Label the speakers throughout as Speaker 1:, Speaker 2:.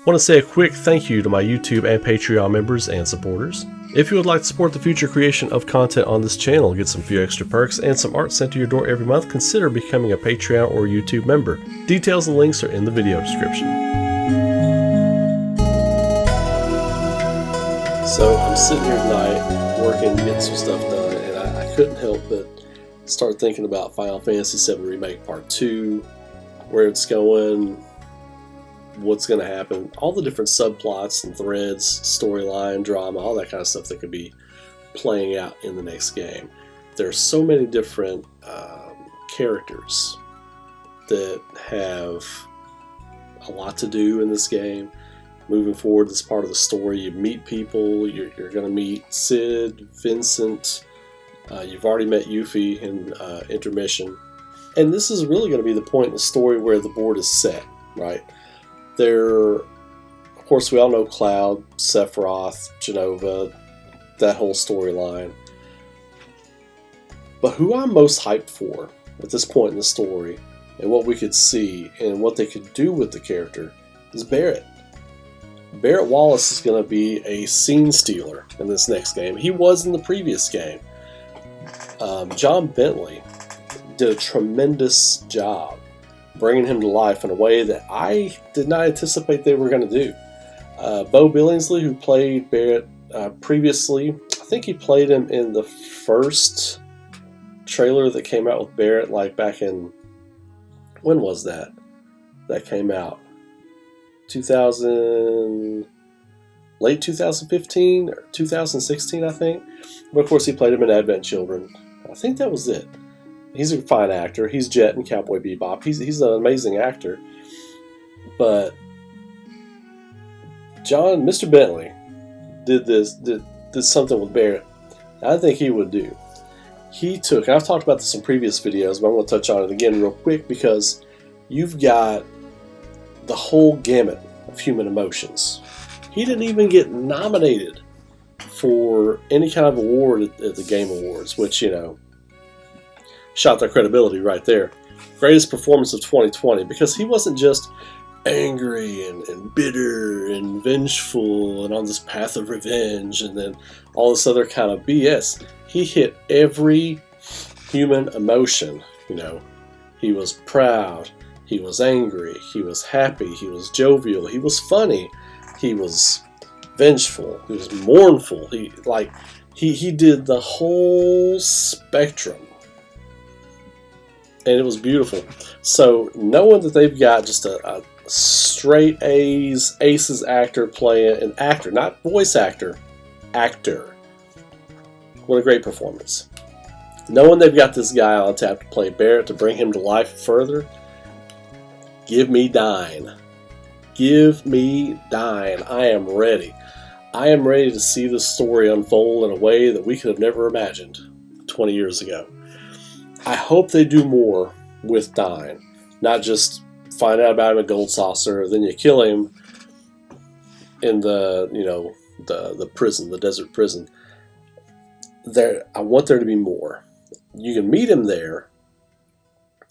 Speaker 1: Want to say a quick thank you to my YouTube and Patreon members and supporters. If you would like to support the future creation of content on this channel, get some few extra perks and some art sent to your door every month, consider becoming a Patreon or YouTube member. Details and links are in the video description. So I'm sitting here tonight working, getting some stuff done, and I couldn't help but start thinking about Final Fantasy VII Remake Part 2, where it's going, what's going to happen, all the different subplots and threads, storyline, drama, all that kind of stuff that could be playing out in the next game. There's so many different characters that have a lot to do in this game. Moving forward, this part of the story, you meet people, you're going to meet Cid, Vincent, you've already met Yuffie in intermission. And this is really going to be the point in the story where the board is set, right? There, of course, we all know Cloud, Sephiroth, Jenova, that whole storyline. But who I'm most hyped for at this point in the story, and what we could see, and what they could do with the character, is Barret. Barret Wallace is going to be a scene stealer in this next game. He was in the previous game. John Bentley did a tremendous job bringing him to life in a way that I did not anticipate they were going to do. Bo Billingsley, who played Barret previously, I think he played him in the first trailer that came out with Barret, like back in, when was that? That came out? Late 2015 or 2016, I think. But of course, he played him in Advent Children. I think that was it. He's a fine actor. He's Jet in Cowboy Bebop. He's an amazing actor. But Mr. Bentley did something with Barret I think he would do. He took, and I've talked about this in previous videos, but I'm going to touch on it again real quick because you've got the whole gamut of human emotions. He didn't even get nominated for any kind of award at the Game Awards, which, you know, shot their credibility right there. Greatest performance of 2020, because he wasn't just angry and bitter and vengeful and on this path of revenge and then all this other kind of BS. He hit every human emotion, you know. He was proud, he was angry, he was happy, he was jovial, he was funny, he was vengeful, he was mournful. He did the whole spectrum. And it was beautiful. So knowing that they've got just a straight aces actor playing an actor, not voice actor, actor. What a great performance. Knowing they've got this guy on tap to play Barret to bring him to life further, give me Dyne. Give me Dyne. I am ready. I am ready to see this story unfold in a way that we could have never imagined 20 years ago. I hope they do more with Dyne. Not just find out about him in Gold Saucer, then you kill him in the, you know, the prison, the desert prison. I want there to be more. You can meet him there,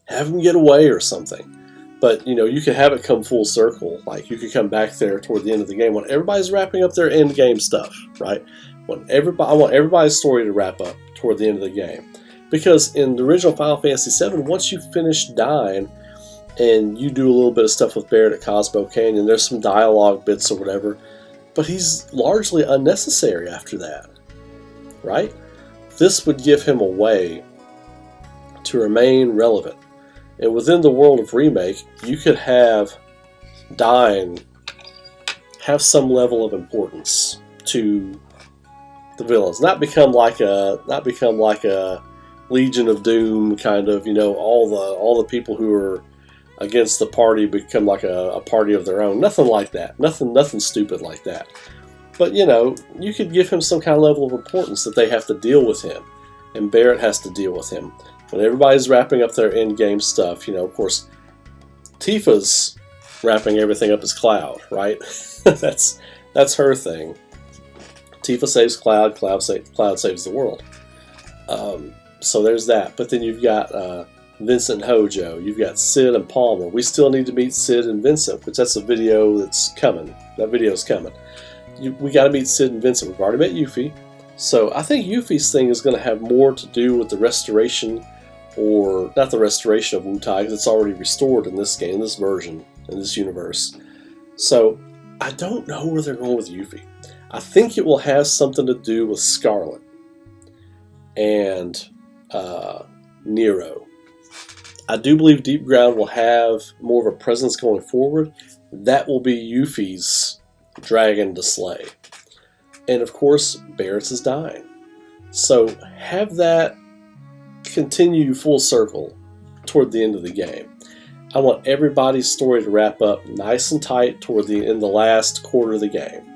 Speaker 1: have him get away or something. But, you know, you could have it come full circle. Like, you could come back there toward the end of the game when everybody's wrapping up their end game stuff, right? I want everybody's story to wrap up toward the end of the game. Because in the original Final Fantasy VII, once you finish Dyne and you do a little bit of stuff with Barret at Cosmo Canyon, there's some dialogue bits or whatever, but he's largely unnecessary after that, right? This would give him a way to remain relevant. And within the world of Remake, you could have Dyne have some level of importance to the villains, not become like a Legion of Doom kind of, you know, all the people who are against the party become like a party of their own. Nothing like that. Nothing stupid like that. But, you know, you could give him some kind of level of importance that they have to deal with him. And Barret has to deal with him. When everybody's wrapping up their end-game stuff, you know, of course, Tifa's wrapping everything up as Cloud, right? That's her thing. Tifa saves Cloud, Cloud saves the world. So there's that. But then you've got Vincent and Hojo. You've got Sid and Palmer. We still need to meet Sid and Vincent, which that's a video that's coming. That video's coming. We got to meet Sid and Vincent. We've already met Yuffie. So I think Yuffie's thing is going to have more to do with the restoration, or not the restoration of Wutai, because it's already restored in this game, this version, in this universe. So I don't know where they're going with Yuffie. I think it will have something to do with Scarlet and Nero. I do believe Deep Ground will have more of a presence going forward. That will be Yuffie's dragon to slay. And of course, Barret's is Dyne. So have that continue full circle toward the end of the game. I want everybody's story to wrap up nice and tight in the last quarter of the game.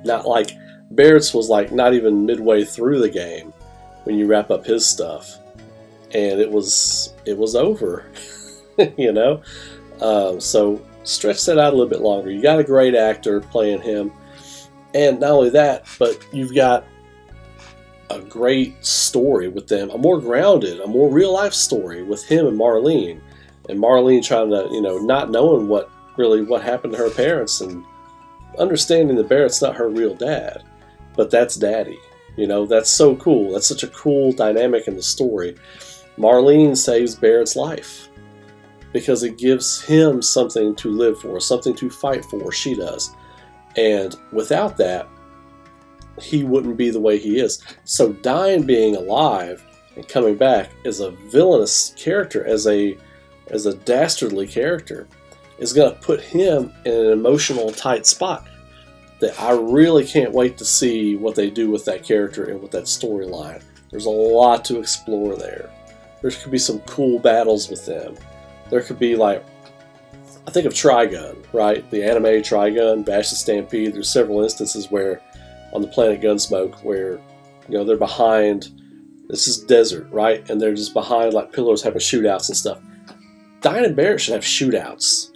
Speaker 1: Not like Barret's was like not even midway through the game when you wrap up his stuff, and it was over, you know. So stretch that out a little bit longer. You got a great actor playing him, and not only that, but you've got a great story with them, a more grounded, a more real life story with him and Marlene trying to, you know, not knowing what happened to her parents and understanding that Barret's not her real dad, but that's Daddy. You know, that's so cool. That's such a cool dynamic in the story. Marlene saves Barret's life because it gives him something to live for, something to fight for. She does. And without that, he wouldn't be the way he is. So Dyne being alive and coming back as a villainous character, as a dastardly character, is going to put him in an emotional tight spot that I really can't wait to see what they do with that character and with that storyline. There's a lot to explore there. There could be some cool battles with them. There could be, like, I think of Trigun, right? The anime Trigun, Bash the Stampede. There's several instances where on the planet Gunsmoke where, you know, they're behind, this is desert, right? And they're just behind like pillars having shootouts and stuff. Dyne and Barret should have shootouts.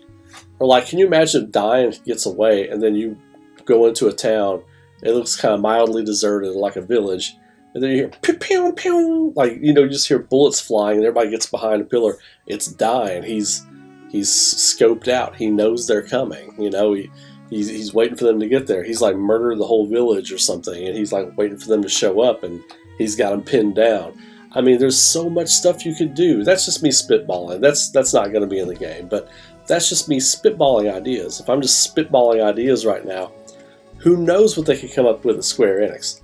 Speaker 1: Or like, can you imagine if Dyne gets away and then you go into a town, it looks kind of mildly deserted, like a village, and then you hear pew pew pew, like, you know, you just hear bullets flying and everybody gets behind a pillar. It's Dyne. He's scoped out. He knows they're coming. You know, he's waiting for them to get there. He's like murdered the whole village or something, and he's like waiting for them to show up, and he's got them pinned down. I mean, there's so much stuff you could do. That's just me spitballing. That's not going to be in the game, but that's just me spitballing ideas. If I'm just spitballing ideas right now, who knows what they could come up with at Square Enix.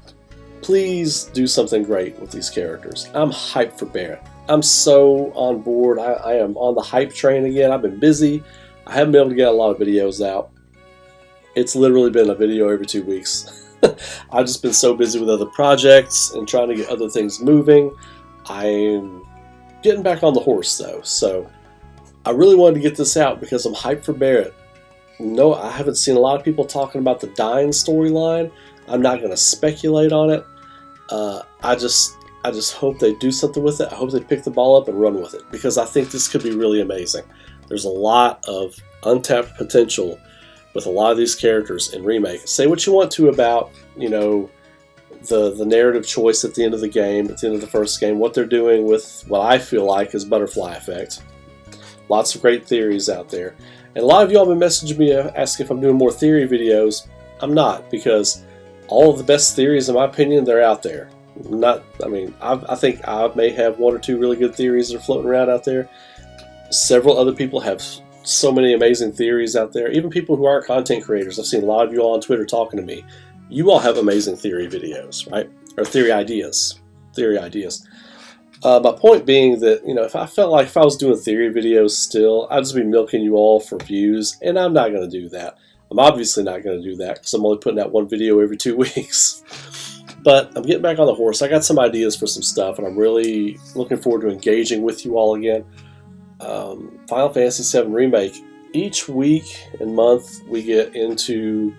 Speaker 1: Please do something great with these characters. I'm hyped for Barret. I'm so on board. I am on the hype train again. I've been busy. I haven't been able to get a lot of videos out. It's literally been a video every 2 weeks. I've just been so busy with other projects and trying to get other things moving. I'm getting back on the horse though, so I really wanted to get this out because I'm hyped for Barret. No, I haven't seen a lot of people talking about the Dyne storyline. I'm not going to speculate on it. I just hope they do something with it. I hope they pick the ball up and run with it because I think this could be really amazing. There's a lot of untapped potential with a lot of these characters in Remake. Say what you want to about, you know, the narrative choice at the end of the game, at the end of the first game, what they're doing with what I feel like is butterfly effect. Lots of great theories out there. And a lot of y'all have been messaging me asking if I'm doing more theory videos. I'm not, because all of the best theories, in my opinion, they're out there. I think I may have one or two really good theories that are floating around out there. Several other people have so many amazing theories out there. Even people who aren't content creators. I've seen a lot of you all on Twitter talking to me. You all have amazing theory videos, right? Or theory ideas. My point being that, you know, if I felt like if I was doing theory videos still, I'd just be milking you all for views, and I'm not going to do that. I'm obviously not going to do that because I'm only putting out one video every 2 weeks. But I'm getting back on the horse. I got some ideas for some stuff, and I'm really looking forward to engaging with you all again. Final Fantasy VII Remake. Each week and month we get into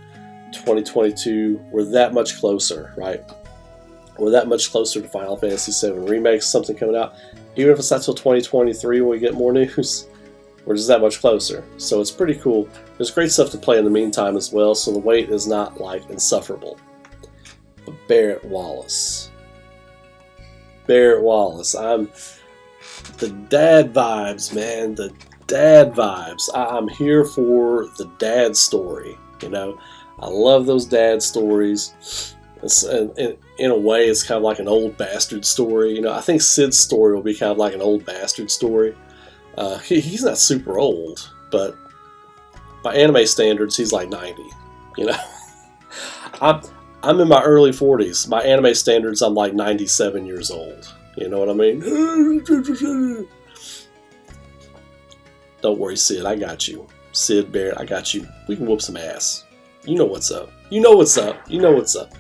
Speaker 1: 2022, we're that much closer, right? We're that much closer to Final Fantasy VII Remake, something coming out. Even if it's not till 2023 when we get more news, we're just that much closer. So it's pretty cool. There's great stuff to play in the meantime as well, so the wait is not like insufferable. But Barret Wallace. the dad vibes, man. The dad vibes. I'm here for the dad story. You know, I love those dad stories. In a way, it's kind of like an old bastard story. You know, I think Sid's story will be kind of like an old bastard story. He's not super old, but by anime standards, he's like 90. You know, I'm in my early 40s. By anime standards, I'm like 97 years old. You know what I mean? Don't worry, Sid. I got you. Sid, Barret, I got you. We can whoop some ass. You know what's up. You know what's up. You know what's up.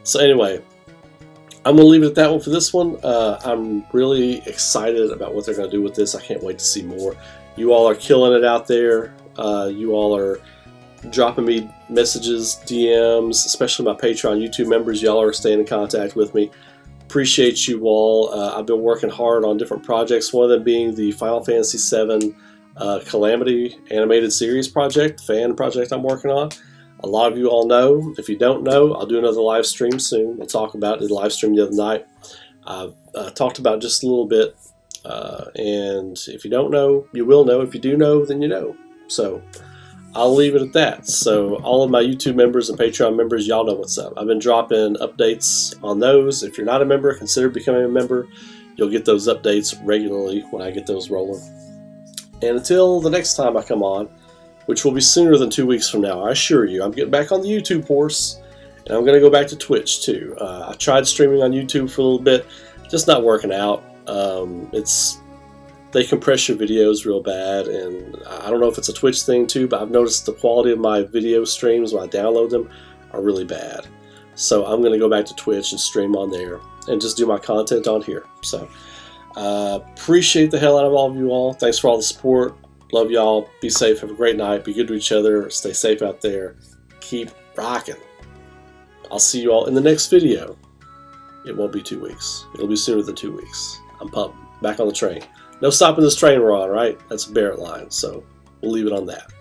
Speaker 1: So anyway, I'm going to leave it at that one for this one. I'm really excited about what they're going to do with this. I can't wait to see more. You all are killing it out there. You all are dropping me messages, DMs, especially my Patreon, YouTube members. Y'all are staying in contact with me. Appreciate you all. I've been working hard on different projects, one of them being the Final Fantasy VII Calamity animated series project, fan project I'm working on. A lot of you all know. If you don't know, I'll do another live stream soon. We'll talk about it. I did a live stream the other night. I've talked about it just a little bit. And if you don't know, you will know. If you do know, then you know. So I'll leave it at that. So all of my YouTube members and Patreon members, y'all know what's up. I've been dropping updates on those. If you're not a member, consider becoming a member. You'll get those updates regularly when I get those rolling. And until the next time I come on, which will be sooner than 2 weeks from now, I assure you, I'm getting back on the YouTube horse, and I'm going to go back to Twitch too. I tried streaming on YouTube for a little bit, just not working out. They compress your videos real bad, and I don't know if it's a Twitch thing too, but I've noticed the quality of my video streams when I download them are really bad. So I'm going to go back to Twitch and stream on there and just do my content on here. So appreciate the hell out of all of you all. Thanks for all the support. Love y'all. Be safe. Have a great night. Be good to each other. Stay safe out there. Keep rocking. I'll see you all in the next video. It won't be 2 weeks. It'll be sooner than 2 weeks. I'm pumped. Back on the train. No stopping this train we're on, right? That's a Barret line, so we'll leave it on that.